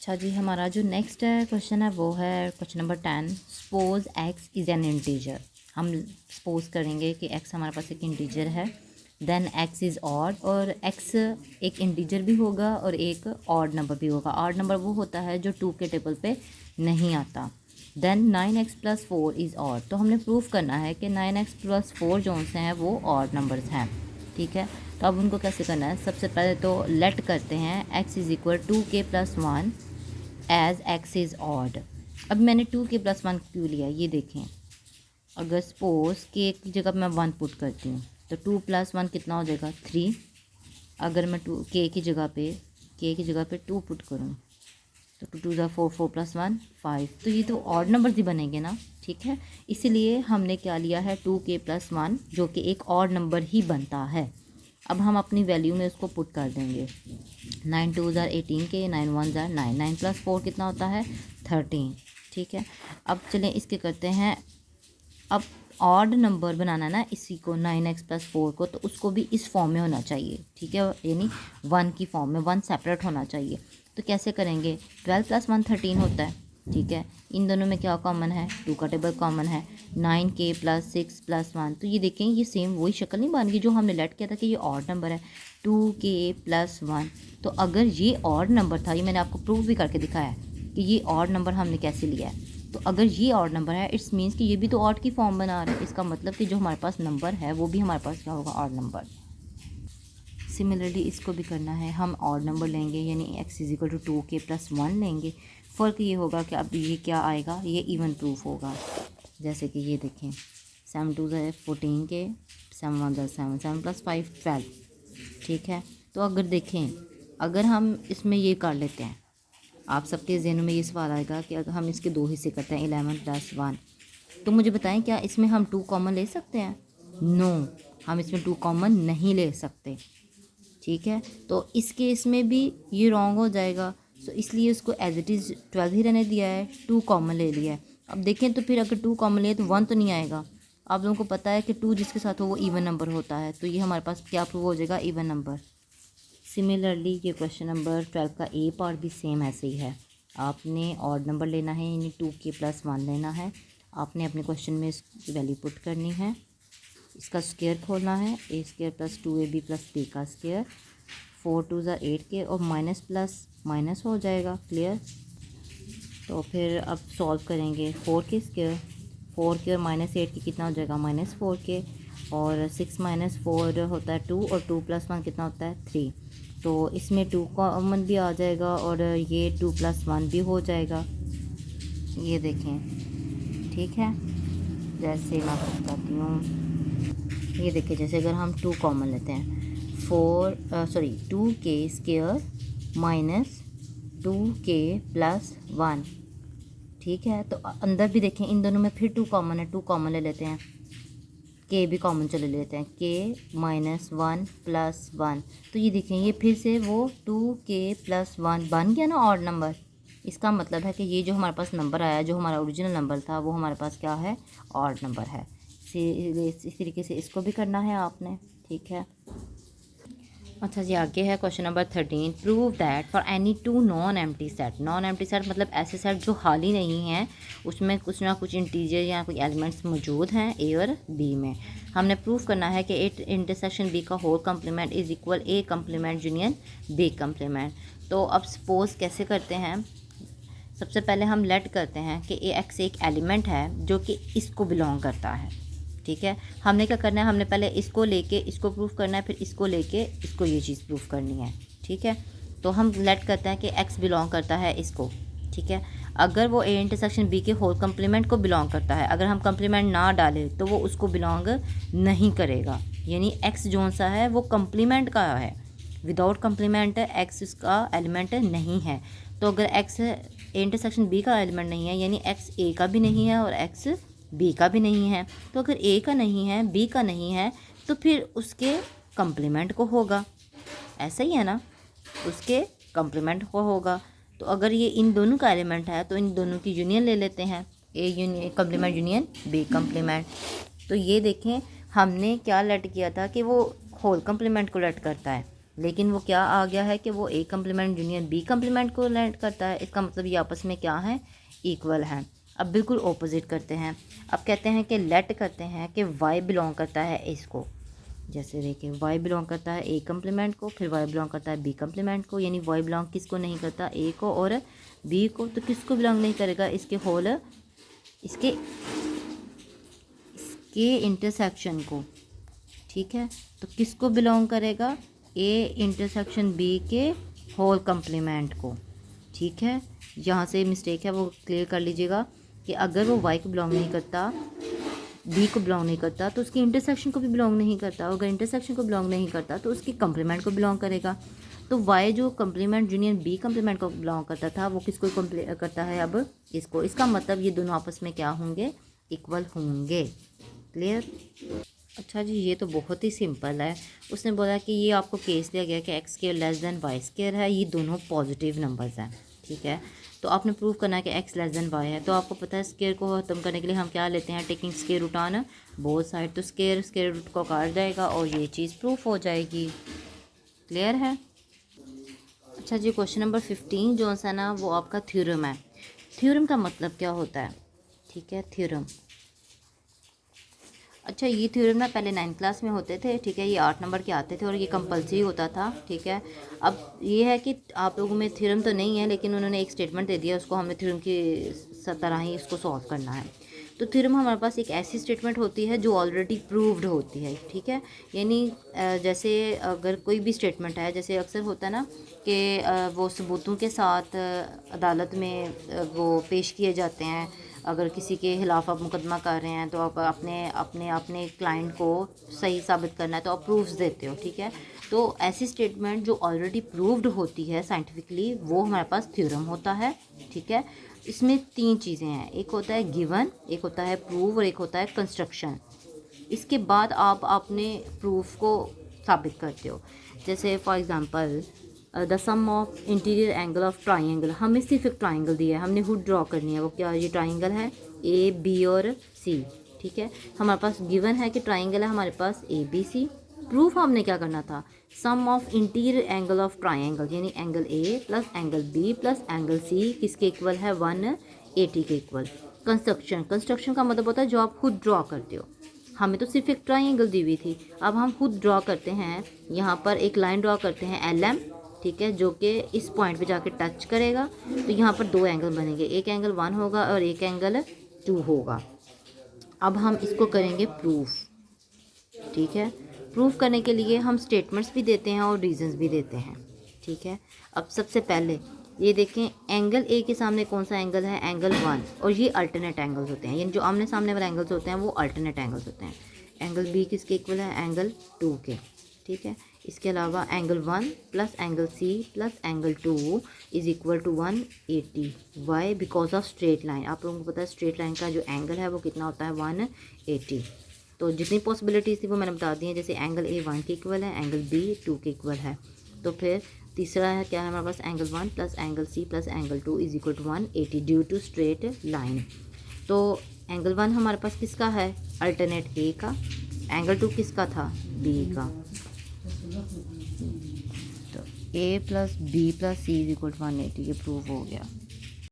अच्छा जी, हमारा जो नेक्स्ट क्वेश्चन है वो है question number 10। Suppose x is an integer. हम सपोज करेंगे कि एक्स हमारे पास एक इंटीजर है, देन एक्स इज़ ऑड, और एक्स एक इंटीजर भी होगा और एक ऑड नंबर भी होगा। ऑड नंबर वो होता है जो 2 के टेबल पे नहीं आता। Then 9x+4 is odd. तो हमने प्रूफ करना है कि 9x+4 जो से हैं वो ऑड नंबर्स हैं। ठीक है, तो अब उनको कैसे करना है? सबसे पहले तो लेट करते हैं x=2k+1 as x is odd. अब मैंने 2k+1 क्यों लिया ये देखें। अगर सपोज k की जगह मैं 1 पुट करती हूँ तो 2+1 कितना हो जाएगा 3। अगर मैं k की जगह पे 2 पुट करूँ तो 2 2 4 4+1 5। तो ये तो ऑड नंबर ही बनेंगे ना। ठीक है, इसीलिए हमने क्या लिया है 2k+1 जो कि एक ऑड नंबर ही बनता है। अब हम अपनी वैल्यू में उसको पुट कर देंगे। 9 2 18k, 9 1 9, 9+4 कितना होता है 13। ठीक है, अब चलें इसके करते हैं। अब ऑड नंबर बनाना है ना इसी को 9x+4 को, तो उसको भी इस फॉर्म में होना चाहिए। ठीक है, यानी 1 की फॉर्म में, 1 सेपरेट होना चाहिए। तो कैसे करेंगे? 12+1 13 होता है। ठीक है, इन दोनों में क्या कॉमन है? 2 का टेबल कॉमन है। 9k+6+1। तो ये देखें, ये सेम वही शक्ल नहीं बन गई जो हमने लेट किया था कि ये ऑड नंबर है। 2k+1। तो अगर ये ऑड नंबर था, ये मैंने आपको प्रूफ भी करके दिखाया है कि ये ऑड नंबर हमने कैसे लिया है। तो अगर ये ऑड नंबर है इट्स मीन्स कि ये भी तो ऑड की फॉर्म बना रहा है। इसका मतलब कि जो हमारे पास नंबर है वो भी हमारे पास क्या होगा? Odd number. सिमिलरली इसको भी करना है, हम ऑड नंबर लेंगे यानी x=2k+1 लेंगे। फ़र्क ये होगा कि अब ये क्या आएगा, ये इवन प्रूफ होगा। जैसे कि ये देखें 7 2 14k, 7 1 7, 7+5 12। ठीक है, तो अगर देखें, अगर हम इसमें ये कर लेते हैं, आप सबके ज़हनों में ये सवाल आएगा कि अगर हम इसके 2 हिस्से करते हैं 11+1, तो मुझे बताएं क्या इसमें हम 2 कॉमन ले सकते हैं? नो, हम इसमें 2 कॉमन नहीं ले सकते। ठीक है, तो इस केस में भी ये रॉन्ग हो जाएगा। सो इसलिए उसको एज इट इज़ 12 ही रहने दिया है, 2 कॉमन ले लिया है। अब देखें तो फिर अगर 2 कॉमन ले तो 1 तो नहीं आएगा। आप लोगों को पता है कि 2 जिसके साथ हो वो इवन नंबर होता है, तो ये हमारे पास क्या प्रूव हो जाएगा? Even number. सिमिलरली ये क्वेश्चन नंबर 12 का ए पार्ट भी सेम ऐसे ही है। आपने ऑड नंबर लेना है यानी 2k+1 लेना है। आपने अपने क्वेश्चन में इसकी वैल्यू पुट करनी है, इसका स्क्वायर खोलना है, a² + 2ab + b का स्क्वायर। 4 2 8k और माइनस प्लस माइनस हो जाएगा। क्लियर? तो फिर अब सॉल्व करेंगे। 4k स्क्वायर, 4k और -8 की कितना हो जाएगा? -4k। और 6 - 4 होता है 2, और 2 + 1 कितना होता है 3। तो इसमें 2 कॉमन भी आ जाएगा और ये 2 + 1 भी हो जाएगा। ये देखें, ठीक है, जैसे मैं आपको बताती हूँ। ये देखिए, जैसे अगर हम 2 कॉमन लेते हैं 2k स्क्वायर -2k + 1। ठीक है, तो अंदर भी देखें इन दोनों में फिर 2 कॉमन है, 2 कॉमन ले लेते हैं, k भी कॉमन चले लेते हैं, k -1 + 1। तो ये देखें, ये फिर से वो 2k + 1 बन गया ना ऑड नंबर। इसका मतलब है कि ये जो हमारे पास नंबर आया, जो हमारा ओरिजिनल नंबर था, वो हमारे पास क्या है? ऑड नंबर है। इस तरीके से इसको भी करना है आपने। ठीक है, अच्छा जी, आगे है question number 13। Prove that for any 2 non empty set. Non empty set मतलब ऐसे सेट जो खाली नहीं हैं, उसमें कुछ ना कुछ इंटीजर या कोई एलिमेंट्स मौजूद हैं ए और बी में। हमने प्रूव करना है कि ए इंटरसेक्शन बी का whole complement is equal A complement union B complement. तो अब सपोज कैसे करते हैं? सबसे पहले हम लेट करते हैं कि ए एक्स एक एलिमेंट है जो कि इसको बिलोंग करता है। ठीक है, हमने क्या करना है? हमने पहले इसको लेके इसको प्रूफ करना है, फिर इसको लेके इसको ये चीज़ प्रूफ करनी है। ठीक है, तो हम लेट करते हैं कि x बिलोंग करता है इसको। ठीक है, अगर वो ए इंटरसेक्शन बी के होल कम्प्लीमेंट को बिलोंग करता है, अगर हम कम्प्लीमेंट ना डालें तो वो उसको बिलोंग नहीं करेगा। यानी x जोन सा है वो कम्प्लीमेंट का है, विदाउट कम्प्लीमेंट x इसका एलिमेंट नहीं है। तो अगर x ए इंटरसेक्शन बी का एलिमेंट नहीं है यानी x a का भी नहीं है और x बी का भी नहीं है। तो अगर ए का नहीं है, बी का नहीं है, तो फिर उसके कम्प्लीमेंट को होगा। ऐसा ही है ना, उसके कम्प्लीमेंट को होगा। तो अगर ये इन दोनों का एलिमेंट है तो इन दोनों की यूनियन ले लेते हैं, A union complement union B complement. तो ये देखें, हमने क्या लेट किया था कि वो होल कम्प्लीमेंट को लेट करता है, लेकिन वो क्या आ गया है कि वो A complement union B complement को लैंड करता है। इसका मतलब ये आपस में क्या है, इक्वल है। अब बिल्कुल ऑपोजिट करते हैं। अब कहते हैं कि लेट करते हैं कि वाई बिलोंग करता है इसको। जैसे देखिए वाई बिलोंग करता है ए कम्प्लीमेंट को, फिर वाई बिलोंग करता है बी कम्प्लीमेंट को, यानी वाई बिलोंग किसको नहीं करता, ए को और बी को। तो किसको बिलोंग नहीं करेगा, इसके होल इसके इंटरसेक्शन को। ठीक है, तो किसको बिलोंग करेगा, ए इंटरसेक्शन बी के होल कम्प्लीमेंट को। ठीक है, यहाँ से मिस्टेक है वो क्लियर कर लीजिएगा कि अगर वो वाई को बिलोंग नहीं करता, बी को बिलोंग नहीं करता, तो उसकी इंटरसेक्शन को भी बिलोंग नहीं करता। अगर इंटरसेक्शन को बिलोंग नहीं करता तो उसकी कम्प्लीमेंट को बिलोंग करेगा। तो वाई जो कम्प्लीमेंट यूनियन बी कम्प्लीमेंट को बिलोंग करता था वो किसको करता है, अब इसको। इसका मतलब ये दोनों आपस में क्या होंगे, इक्वल होंगे। क्लियर। अच्छा जी, ये तो बहुत ही सिंपल है। उसने बोला कि ये आपको केस दिया गया कि x square less than y square है, ये दोनों पॉजिटिव नंबर्स हैं। ठीक है, तो आपने प्रूव करना है कि एक्स लेस देन वाई है। तो आपको पता है स्क्वायर को ख़त्म करने के लिए हम क्या लेते हैं, taking square root on both side. तो स्क्वायर रूट को काट जाएगा और ये चीज़ प्रूफ हो जाएगी। क्लियर है। अच्छा जी, क्वेश्चन नंबर 15 जो है ना वो आपका थ्योरम है। थ्योरम का मतलब क्या होता है, ठीक है, थ्योरम। अच्छा, ये थ्योरम ना पहले 9th क्लास में होते थे। ठीक है, ये 8 नंबर के आते थे और ये कंपलसरी होता था। ठीक है, अब ये है कि आप लोगों में थ्योरम तो नहीं है, लेकिन उन्होंने एक स्टेटमेंट दे दिया, उसको हमें थ्योरम की तरह ही इसको सॉल्व करना है। तो थ्योरम हमारे पास एक ऐसी स्टेटमेंट होती है जो ऑलरेडी प्रूव्ड होती है। ठीक है, यानी जैसे अगर कोई भी स्टेटमेंट है, जैसे अक्सर होता है ना कि वो सबूतों के साथ अदालत में वो पेश किए जाते हैं। अगर किसी के खिलाफ आप मुकदमा कर रहे हैं तो आप अपने क्लाइंट को सही साबित करना है तो आप प्रूफ्स देते हो। ठीक है, तो ऐसी स्टेटमेंट जो ऑलरेडी प्रूव्ड होती है साइंटिफिकली, वो हमारे पास थ्योरम होता है। ठीक है, इसमें 3 चीज़ें हैं, एक होता है गिवन, एक होता है प्रूव और एक होता है कंस्ट्रक्शन। इसके बाद आप अपने प्रूफ को साबित करते हो। जैसे for example the sum of interior angle of triangle, हमें सिर्फ एक ट्राइंगल दिया है, हमने हुड ड्रॉ करनी है। वो क्या, ये ट्राइंगल है ए बी और सी। ठीक है, हमारे पास गिवन है कि ट्राइंगल है हमारे पास ए बी सी। प्रूफ हमने क्या करना था, sum of interior angle of triangle, यानी angle A plus angle B plus angle C किसके इक्वल है, 180 के इक्वल। कंस्ट्रक्शन का मतलब होता है जो आप खुद ड्रॉ करते हो। हमें तो सिर्फ एक ट्राइंगल दी हुई थी, अब हम खुद ड्रॉ करते हैं। यहाँ पर एक लाइन ड्रॉ करते हैं एल एम, ठीक है, जो कि इस पॉइंट पे जाके टच करेगा। तो यहाँ पर 2 एंगल बनेंगे, एक एंगल 1 होगा और एक एंगल 2 होगा। अब हम इसको करेंगे प्रूफ। ठीक है, प्रूफ करने के लिए हम स्टेटमेंट्स भी देते हैं और रीजंस भी देते हैं। ठीक है, अब सबसे पहले ये देखें, एंगल ए के सामने कौन सा एंगल है, एंगल 1, और ये अल्टरनेट एंगल्स होते हैं, यानी जो आमने सामने वाले एंगल्स होते हैं वो अल्टरनेट एंगल्स होते हैं। एंगल बी किसके इक्वल है, एंगल 2 के। ठीक है, इसके अलावा angle 1 plus angle C plus angle 2 is equal to 180। Why, because of straight line. आप लोगों को पता है स्ट्रेट लाइन का जो एंगल है वो कितना होता है, 180। तो जितनी पॉसिबिलिटीज़ थी वो मैंने बता दी हैं। जैसे एंगल ए 1 के इक्वल है, एंगल बी 2 के इक्वल है। तो फिर तीसरा है क्या है हमारे पास, angle 1 plus angle C plus angle 2 is equal to 180 due to straight line. तो एंगल 1 हमारे पास किसका है, अल्टरनेट ए का। एंगल 2 किसका था, बी का। तो A plus B plus C is equal to 180, ये प्रूव हो गया।